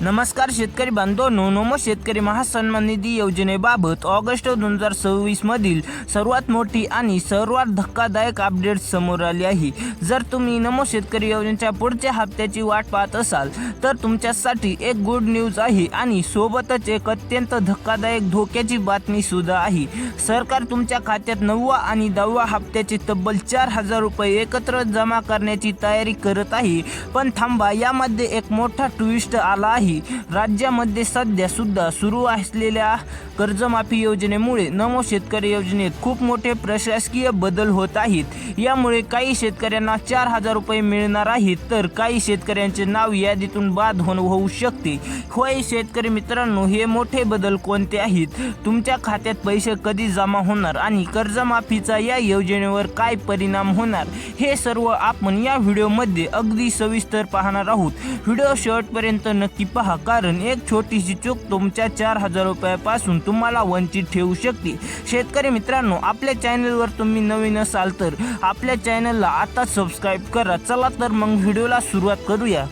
नमस्कार शेतकरी बांधवांनो, नमो शेतकरी महासन्मान निधी योजनेबाबत ऑगस्ट 2026 मधील सर्वात मोठी आणि सर्वात धक्कादायक अपडेट समोर आली आहे। जर तुम्ही नमो शेतकरी योजनेच्या पुढच्या हप्त्याची वाट पाहत असाल तर तुमच्यासाठी एक गुड न्यूज आहे आणि सोबतच एक अत्यंत धक्कादायक धोक्याची बातमी सुद्धा आहे। सरकार तुमच्या खात्यात 9वा आणि 10वा हप्त्याचे तब्बल 4000 रुपये एकत्र जमा करण्याची तयारी करत आहे। पण थांबा, यामध्ये एक मोठा ट्विस्ट आला आहे। राज्यामध्ये सध्या सुद्धा सुरू असलेल्या कर्जमाफी योजनेमुळे नमो शेतकरी योजनेत खूप मोठे प्रशासकीय बदल होत आहेत। यामुळे काही शेतकऱ्यांना 4000 रुपये मिळणार आहेत, तर काही शेतकऱ्यांचे नाव यादीतून बाद होऊ शकते। होय शेतकरी मित्रांनो, हे मोठे बदल कोणते आहेत, तुमच्या खात्यात पैसे कधी जमा होणार आणि कर्जमाफीचा या योजनेवर काय परिणाम होणार, हे सर्व आपण या व्हिडिओमध्ये अगदी सविस्तर पाहणार आहोत। व्हिडिओ शेवटपर्यंत नक्की पहा, कारण एक छोटीशी चूक तुमच्या 4000 रुपयापासून तुम्हाला वंचित ठेवू शकते। शेतकरी मित्रांनो, आपल्या चॅनलवर तुम्ही नवीन असाल तर आपल्या चॅनलला आता सबस्क्राइब करा। चला तर मग व्हिडिओला सुरुवात करूया।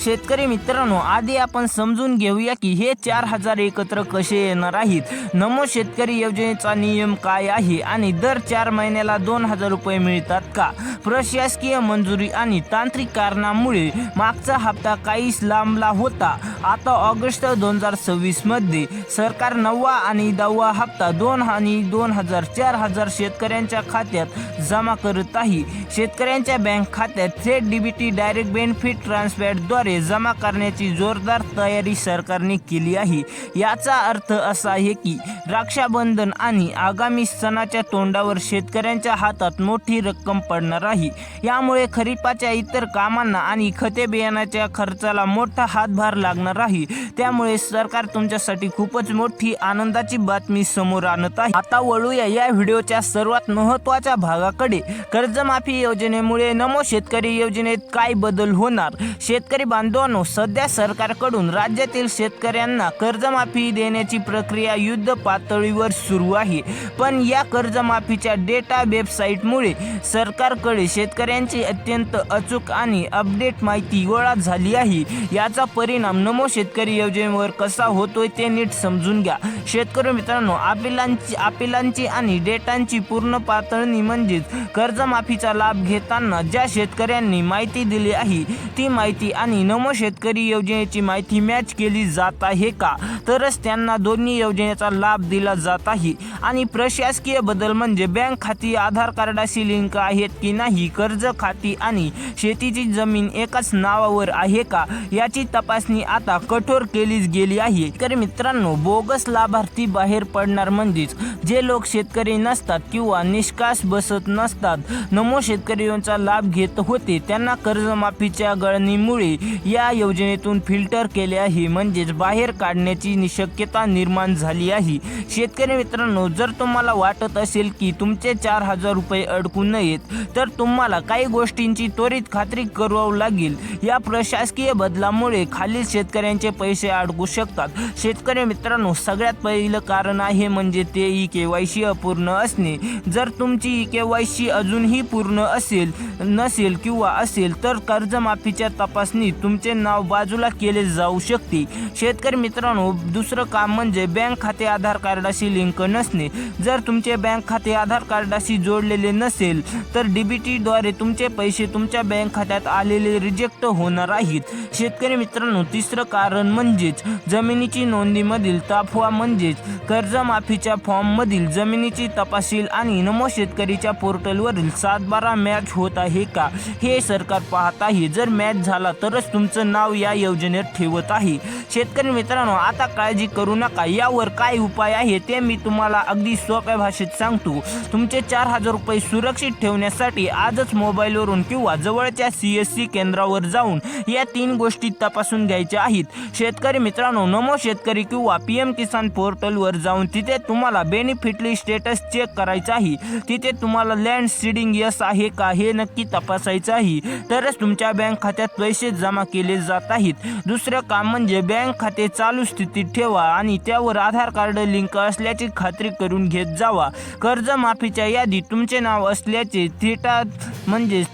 शेतकरी मित्रांनो, आधी आपण समजून घेऊया की हे 4000 एकत्र कसे येणार आहेत। नमो शेतकरी योजनेचा नियम काय आहे आणि दर 4 महिन्याला 2000 रुपये मिळतात का? प्रशासकीय मंजुरी आणि तांत्रिक कारणामुळे मागचा हप्ता काहीच लांबला होता। आता ऑगस्ट 2026 मध्ये सरकार 9वा आणि 10वा हप्ता 2 आणि 2000 4000 शेतकऱ्यांच्या खात्यात जमा करत आहे। शेतकऱ्यांच्या बँक खात्यात थेट डीबीटी डायरेक्ट बेनिफिट ट्रान्सफरद्वारे जमा करण्याची जोरदार तयारी सरकारने केली आहे। याचा अर्थ असा आहे की रक्षाबंधन आणि आगामी सणाच्या तोंडावर शेतकऱ्यांच्या हातात मोठी रक्कम पडणार आहे। यामुळे खरीपाच्या इतर कामांना आणि खते बियाण्याच्या खर्चाला मोठा हातभार लागणार आहे। त्यामुळे सरकार तुमच्यासाठी खूपच मोठी आनंदाची बातमी समोर आणत आहे। आता वळूया या व्हिडिओच्या सर्वात महत्त्वाच्या भागाकडे। कर्जमाफी योजनेमुळे नमो शेतकरी योजनेत काय बदल होणार? शेतकरी बांधवांनो, सध्या सरकारकडून राज्यातील शेतकऱ्यांना कर्जमाफी देण्याची प्रक्रिया युद्ध पातळीवर सुरू आहे। पण या कर्जमाफीच्या डेटा वेबसाईटमुळे सरकारकडे शेतकऱ्यांची अत्यंत अचूक आणि अपडेट माहिती गोळा झाली आहे। याचा परिणाम नमो शेतकरी योजनेवर कसा होतोय ते नीट समजून घ्या। शेतकरी मित्रांनो, अपिलांची आणि डेटांची पूर्ण पातळणी म्हणजेच कर्जमाफीचा लाभ घेताना ज्या शेतकऱ्यांनी माहिती दिली आहे ती माहिती आणि नमो शेतकरी योजनेची माहिती मॅच केली जात आहे का, तरच त्यांना दोन्ही योजनेचा लाभ दिला जात आहे। आणि प्रशासकीय बदल म्हणजे बँक खाती आधार कार्डाशी लिंक आहेत की नाही, कर्ज खाती आणि शेतीची जमीन एकाच नावावर आहे का, याची तपासणी आता कठोर केली गेली आहे। तर मित्रांनो, बोगस लाभार्थी बाहेर पडणार म्हणजेच जे लोक शेतकरी नसतात किंवा निष्कास बसत नसतात, नमो शेतकरी योजनेचा लाभ घेत होते, त्यांना कर्जमाफीच्या गळणीमुळे या योजनेतून फिल्टर केले आहे, म्हणजेच बाहेर काढण्याची शक्यता निर्माण झाली आहे। शेतकरी मित्रांनो, जर तुम्हाला वाटत असेल की तुमचे 4000 रुपये अडकू नयेत, तर तुम्हाला काही गोष्टींची त्वरित खात्री करावी लागेल। या प्रशासकीय बदलामुळे खालील शेतकऱ्यांचे पैसे अडकू शकतात। शेतकरी मित्रांनो, सगळ्यात पहिलं कारण आहे म्हणजे ते KYC अपूर्ण असणे। जर तुमची KYC अजूनही पूर्ण नसेल किंवा असेल तर कर्जमाफीच्या तपासणीत तुमचे नाव बाजूला केले जाऊ शकते। शेतकरी मित्रांनो, दुसरं काम म्हणजे बँक खाते आधार कार्डाशी लिंक नसणे। जर तुमचे बँक खाते आधार कार्डाशी जोडलेले नसेल तर डीबीटीद्वारे तुमचे पैसे तुमच्या बँक खात्यात आलेले रिजेक्ट होणार आहेत। शेतकरी मित्रांनो, तिसरं कारण म्हणजेच जमिनीची नोंदीमधील ताफवा, म्हणजेच कर्जमाफीच्या फॉर्ममधील जमिनीची तपशील आणि नमो शेतकरीच्या पोर्टलवरील 7/12 मॅच होत आहे का, हे सरकार पाहत आहे। जर मॅच झाला तरच तुमचं नाव या योजनेत ठेवत आहे। शेतकरी मित्रांनो, आता काळजी करू नका। यावर काय उपाय आहे ते मी तुम्हाला अगदी सोप्या भाषेत सांगतो। तुमचे 4000 रुपये सुरक्षित ठेवण्यासाठी आजच मोबाईलवरून किंवा जवळच्या CSC केंद्रावर जाऊन या 3 गोष्टी तपासून घ्यायच्या आहेत। शेतकरी मित्रांनो, नमो शेतकरी किंवा PM किसान पोर्टलवर जाऊन तिथे तुम्हाला बेनिफिटली स्टेटस चेक करायचं आहे। तिथे तुम्हाला लँड सीडिंग यस आहे का हे नक्की तपासायचं आहे, तरच तुमच्या बँक खात्यात पैसे जमा केले जात आहेत। दुसरं काम म्हणजे बँक खाते चालू स्थितीत ठेवा आणि त्यावर आधार कार्ड लिंक असल्याची खात्री करून घेत जावा. कर्जमाफीच्या यादीत तुमचे नाव असल्याचे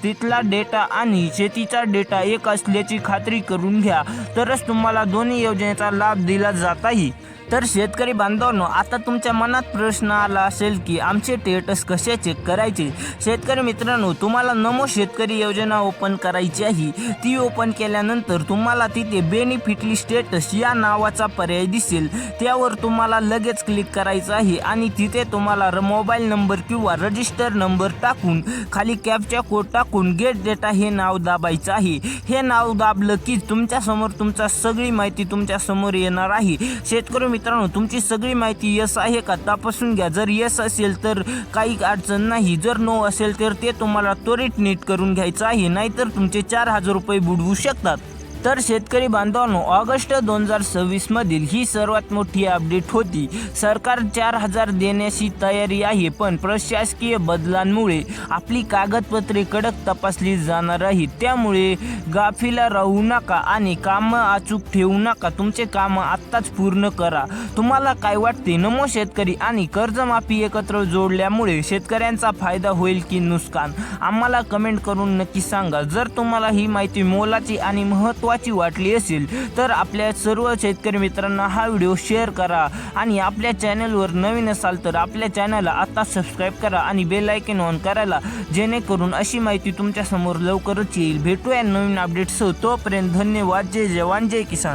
तिथला डेटा आणि शेतीचा डेटा एक असल्याची खात्री करून घ्या, तरच तुम्हाला दोन्ही योजनेचा लाभ दिला जाताही. तर शेतकरी बांधवांनो, आता तुमच्या मनात प्रश्न आला असेल की आमचे स्टेटस कसे चेक करायचे. शेतकरी मित्रांनो, तुम्हाला नमो शेतकरी योजना ओपन करायची आहे. ती ओपन केल्यानंतर तुम्हाला तिथे बेनिफिटली स्टेटस या नावाचा पर्याय दिसेल. त्यावर तुम्हाला लगेच क्लिक करायचं आहे आणि तिथे तुम्हाला मोबाईल नंबर किंवा रजिस्टर नंबर टाकून खाली कॅप्चा कोड टाकून गेट डेटा हे नाव दाबायचं आहे. हे नाव दाबलं की तुमच्यासमोर सगळी माहिती तुमच्यासमोर येणार आहे. शेतकरी मित्रांनो, तुमची सगळी माहिती यस आहे का तपासून घ्या. जर यस असेल तर काही अडचण नाही, जर नो असेल तर ते तुम्हाला त्वरित नीट करून घ्यायचं आहे, नाहीतर तुमचे 4,000 रुपये बुडवू शकतात. तर शेतकरी बांधवांनो, ऑगस्ट 2026 मधील ही सर्वात मोठी अपडेट होती. सरकार 4,000 देण्याची तयारी आहे, पण प्रशासकीय बदलांमुळे आपली कागदपत्रे कडक तपासली जाणार आहेत. त्यामुळे गाफीला राहू नका आणि कामं अचूक ठेवू नका. तुमचे कामं आत्ताच पूर्ण करा. तुम्हाला काय वाटते, नमो शेतकरी आणि कर्जमाफी एकत्र जोडल्यामुळे शेतकऱ्यांचा फायदा होईल की नुकसान? आम्हाला कमेंट करून नक्की सांगा. जर तुम्हाला ही माहिती मोलाची आणि महत्त्वाची वाटली असेल तर आपल्या सर्व शेतकरी मित्रांना हा व्हिडिओ शेअर करा आणि आपल्या चॅनलवर नवीन असाल तर आपल्या चॅनलला आता सबस्क्राईब करा आणि बेल आयकॉन ऑन करायला, जेणेकरून अशी माहिती तुमच्या समोर लवकरच येईल. भेटूया नवीन अपडेट्ससह. तोपर्यंत धन्यवाद. जय जवान जय किसान.